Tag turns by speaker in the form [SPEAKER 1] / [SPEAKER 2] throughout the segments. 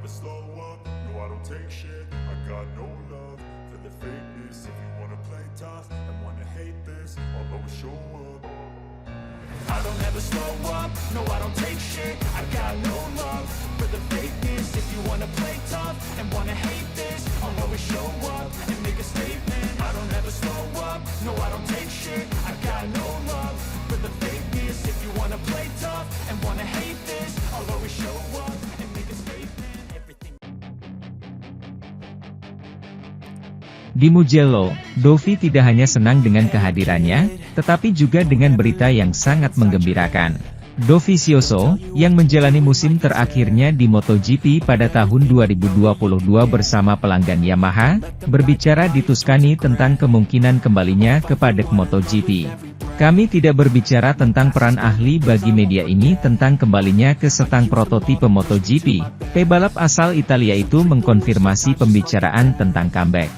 [SPEAKER 1] never slow up, no I don't take shit. I got no love for the fakeness. If you wanna play tough and wanna hate this, I'll always show up. I don't ever slow up, no I don't take shit. I got no love for the fakeness. If you wanna play tough and wanna hate this, I'll always show up and make a statement. I don't ever slow up, no I don't take shit. I got no love for the fakeness. If you wanna play tough and wanna hate this, I'll always show up and make a statement. Everything.
[SPEAKER 2] Di Mugello, Dovi tidak hanya senang dengan kehadirannya, tetapi juga dengan berita yang sangat menggembirakan. Dovizioso, yang menjalani musim terakhirnya di MotoGP pada tahun 2022 bersama pelanggan Yamaha, berbicara di Tuscany tentang kemungkinan kembalinya ke paddock MotoGP. Kami tidak berbicara tentang peran ahli bagi media ini tentang kembalinya ke setang prototipe MotoGP. Pebalap asal Italia itu mengkonfirmasi pembicaraan tentang comeback.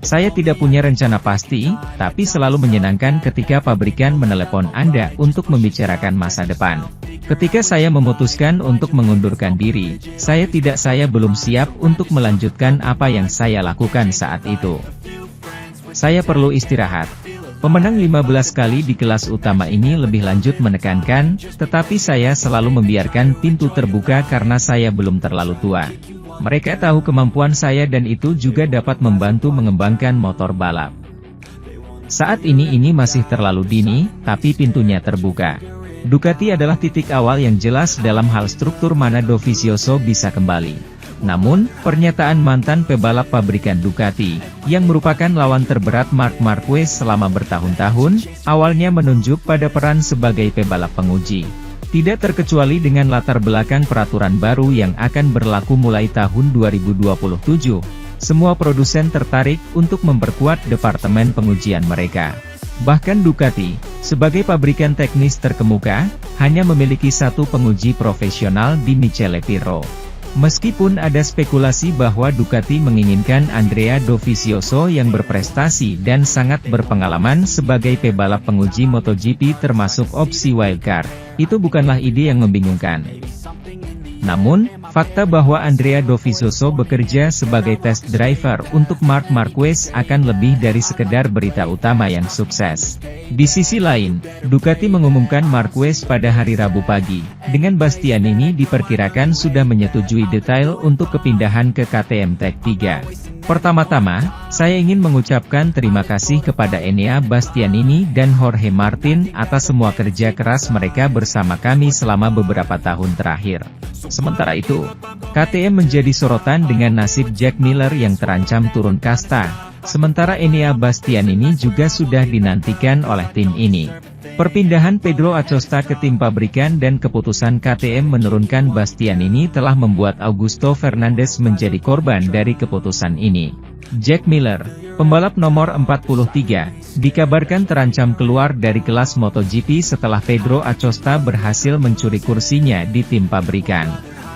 [SPEAKER 2] Saya tidak punya rencana pasti, tapi selalu menyenangkan ketika pabrikan menelepon Anda untuk membicarakan masa depan. Ketika saya memutuskan untuk mengundurkan diri, saya belum siap untuk melanjutkan apa yang saya lakukan saat itu. Saya perlu istirahat. Pemenang 15 kali di kelas utama ini lebih lanjut menekankan, tetapi saya selalu membiarkan pintu terbuka karena saya belum terlalu tua. Mereka tahu kemampuan saya dan itu juga dapat membantu mengembangkan motor balap. Saat ini masih terlalu dini, tapi pintunya terbuka. Ducati adalah titik awal yang jelas dalam hal struktur mana Dovizioso bisa kembali. Namun, pernyataan mantan pebalap pabrikan Ducati, yang merupakan lawan terberat Marc Marquez selama bertahun-tahun, awalnya menunjuk pada peran sebagai pebalap penguji. Tidak terkecuali dengan latar belakang peraturan baru yang akan berlaku mulai tahun 2027, semua produsen tertarik untuk memperkuat departemen pengujian mereka. Bahkan Ducati, sebagai pabrikan teknis terkemuka, hanya memiliki satu penguji profesional di Michele Pirro. Meskipun ada spekulasi bahwa Ducati menginginkan Andrea Dovizioso yang berprestasi dan sangat berpengalaman sebagai pebalap penguji MotoGP termasuk opsi wildcard, itu bukanlah ide yang membingungkan. Namun, fakta bahwa Andrea Dovizioso bekerja sebagai test driver untuk Marc Marquez akan lebih dari sekedar berita utama yang sukses. Di sisi lain, Ducati mengumumkan Marquez pada hari Rabu pagi, dengan Bastianini diperkirakan sudah menyetujui detail untuk kepindahan ke KTM Tech 3. Pertama-tama, saya ingin mengucapkan terima kasih kepada Enea Bastianini dan Jorge Martin atas semua kerja keras mereka bersama kami selama beberapa tahun terakhir. Sementara itu, KTM menjadi sorotan dengan nasib Jack Miller yang terancam turun kasta, sementara Enea Bastianini juga sudah dinantikan oleh tim ini. Perpindahan Pedro Acosta ke tim pabrikan dan keputusan KTM menurunkan Bastianini telah membuat Augusto Fernandez menjadi korban dari keputusan ini. Jack Miller, pembalap nomor 43, dikabarkan terancam keluar dari kelas MotoGP setelah Pedro Acosta berhasil mencuri kursinya di tim pabrikan.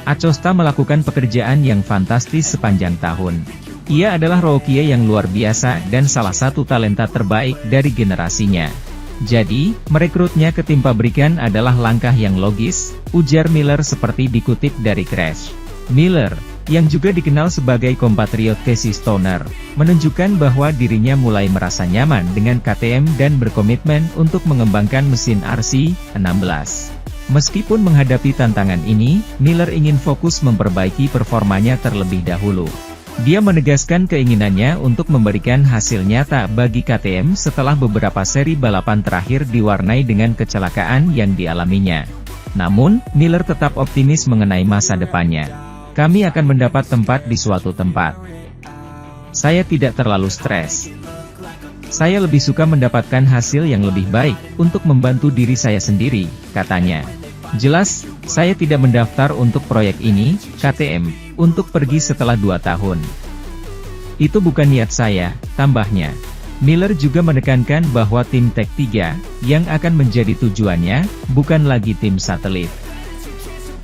[SPEAKER 2] Acosta melakukan pekerjaan yang fantastis sepanjang tahun. Ia adalah rookie yang luar biasa dan salah satu talenta terbaik dari generasinya. Jadi, merekrutnya ke tim pabrikan adalah langkah yang logis, ujar Miller seperti dikutip dari Crash. Miller, yang juga dikenal sebagai kompatriot Casey Stoner, menunjukkan bahwa dirinya mulai merasa nyaman dengan KTM dan berkomitmen untuk mengembangkan mesin RC16. Meskipun menghadapi tantangan ini, Miller ingin fokus memperbaiki performanya terlebih dahulu. Dia menegaskan keinginannya untuk memberikan hasil nyata bagi KTM setelah beberapa seri balapan terakhir diwarnai dengan kecelakaan yang dialaminya. Namun, Miller tetap optimis mengenai masa depannya. Kami akan mendapat tempat di suatu tempat. Saya tidak terlalu stres. Saya lebih suka mendapatkan hasil yang lebih baik untuk membantu diri saya sendiri, katanya. Jelas, saya tidak mendaftar untuk proyek ini, KTM, untuk pergi setelah 2 tahun. Itu bukan niat saya, tambahnya. Miller juga menekankan bahwa tim Tech 3, yang akan menjadi tujuannya, bukan lagi tim satelit.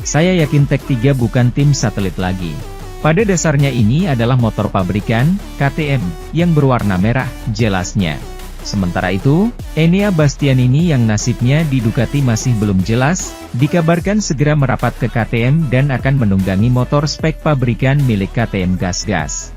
[SPEAKER 2] Saya yakin Tech 3 bukan tim satelit lagi. Pada dasarnya ini adalah motor pabrikan, KTM, yang berwarna merah, jelasnya. Sementara itu, Enea Bastianini yang nasibnya di Ducati masih belum jelas, dikabarkan segera merapat ke KTM dan akan menunggangi motor spek pabrikan milik KTM Gas.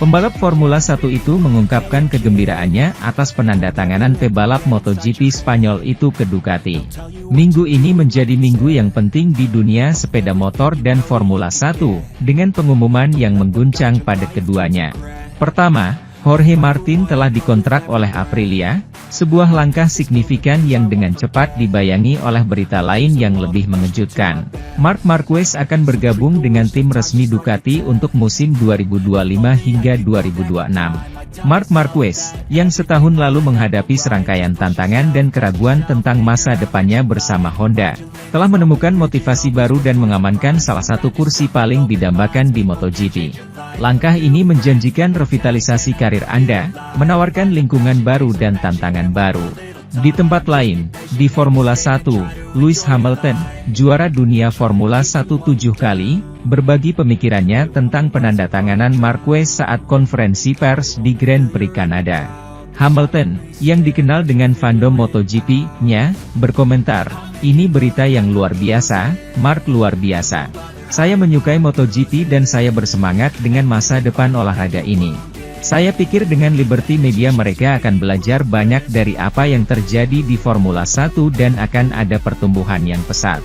[SPEAKER 2] Pembalap Formula 1 itu mengungkapkan kegembiraannya atas penandatanganan pebalap MotoGP Spanyol itu ke Ducati. Minggu ini menjadi minggu yang penting di dunia sepeda motor dan Formula 1, dengan pengumuman yang mengguncang pada keduanya. Pertama, Jorge Martin telah dikontrak oleh Aprilia, sebuah langkah signifikan yang dengan cepat dibayangi oleh berita lain yang lebih mengejutkan. Marc Marquez akan bergabung dengan tim resmi Ducati untuk musim 2025 hingga 2026. Marc Marquez, yang setahun lalu menghadapi serangkaian tantangan dan keraguan tentang masa depannya bersama Honda, telah menemukan motivasi baru dan mengamankan salah satu kursi paling didambakan di MotoGP. Langkah ini menjanjikan revitalisasi karir Anda, menawarkan lingkungan baru dan tantangan baru. Di tempat lain, di Formula 1, Lewis Hamilton, juara dunia Formula 1 7 kali, berbagi pemikirannya tentang penandatanganan Marquez saat konferensi pers di Grand Prix Kanada. Hamilton, yang dikenal dengan fandom MotoGP-nya, berkomentar, "Ini berita yang luar biasa, Mark luar biasa. Saya menyukai MotoGP dan saya bersemangat dengan masa depan olahraga ini. Saya pikir dengan Liberty Media mereka akan belajar banyak dari apa yang terjadi di Formula 1 dan akan ada pertumbuhan yang pesat.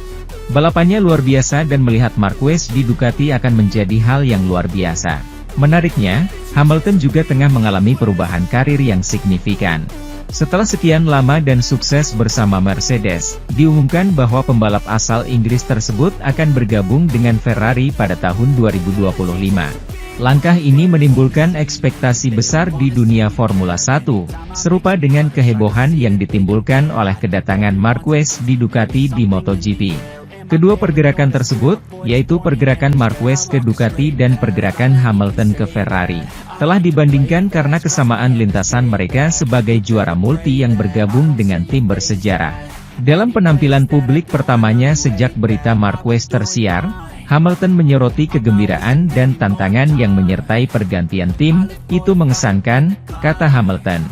[SPEAKER 2] Balapannya luar biasa dan melihat Marquez di Ducati akan menjadi hal yang luar biasa." Menariknya, Hamilton juga tengah mengalami perubahan karir yang signifikan. Setelah sekian lama dan sukses bersama Mercedes, diumumkan bahwa pembalap asal Inggris tersebut akan bergabung dengan Ferrari pada tahun 2025. Langkah ini menimbulkan ekspektasi besar di dunia Formula 1, serupa dengan kehebohan yang ditimbulkan oleh kedatangan Marquez di Ducati di MotoGP. Kedua pergerakan tersebut, yaitu pergerakan Marquez ke Ducati dan pergerakan Hamilton ke Ferrari, telah dibandingkan karena kesamaan lintasan mereka sebagai juara multi yang bergabung dengan tim bersejarah. Dalam penampilan publik pertamanya sejak berita Marquez tersiar, Hamilton menyoroti kegembiraan dan tantangan yang menyertai pergantian tim, itu mengesankan, kata Hamilton.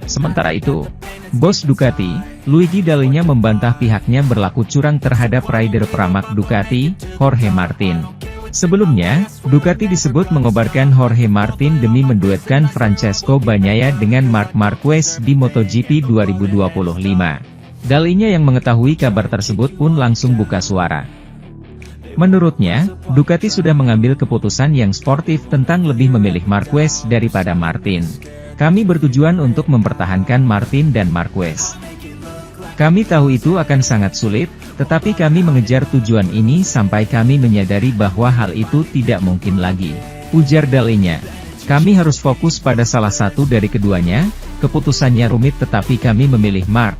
[SPEAKER 2] Sementara itu, bos Ducati, Luigi Dall'Igna membantah pihaknya berlaku curang terhadap rider pramak Ducati, Jorge Martin. Sebelumnya, Ducati disebut mengobarkan Jorge Martin demi menduetkan Francesco Bagnaia dengan Marc Marquez di MotoGP 2025. Dall'Igna yang mengetahui kabar tersebut pun langsung buka suara. Menurutnya, Ducati sudah mengambil keputusan yang sportif tentang lebih memilih Marquez daripada Martin. Kami bertujuan untuk mempertahankan Martin dan Marquez. Kami tahu itu akan sangat sulit, tetapi kami mengejar tujuan ini sampai kami menyadari bahwa hal itu tidak mungkin lagi, ujar Dall'Igna. Kami harus fokus pada salah satu dari keduanya, keputusannya rumit tetapi kami memilih Marc.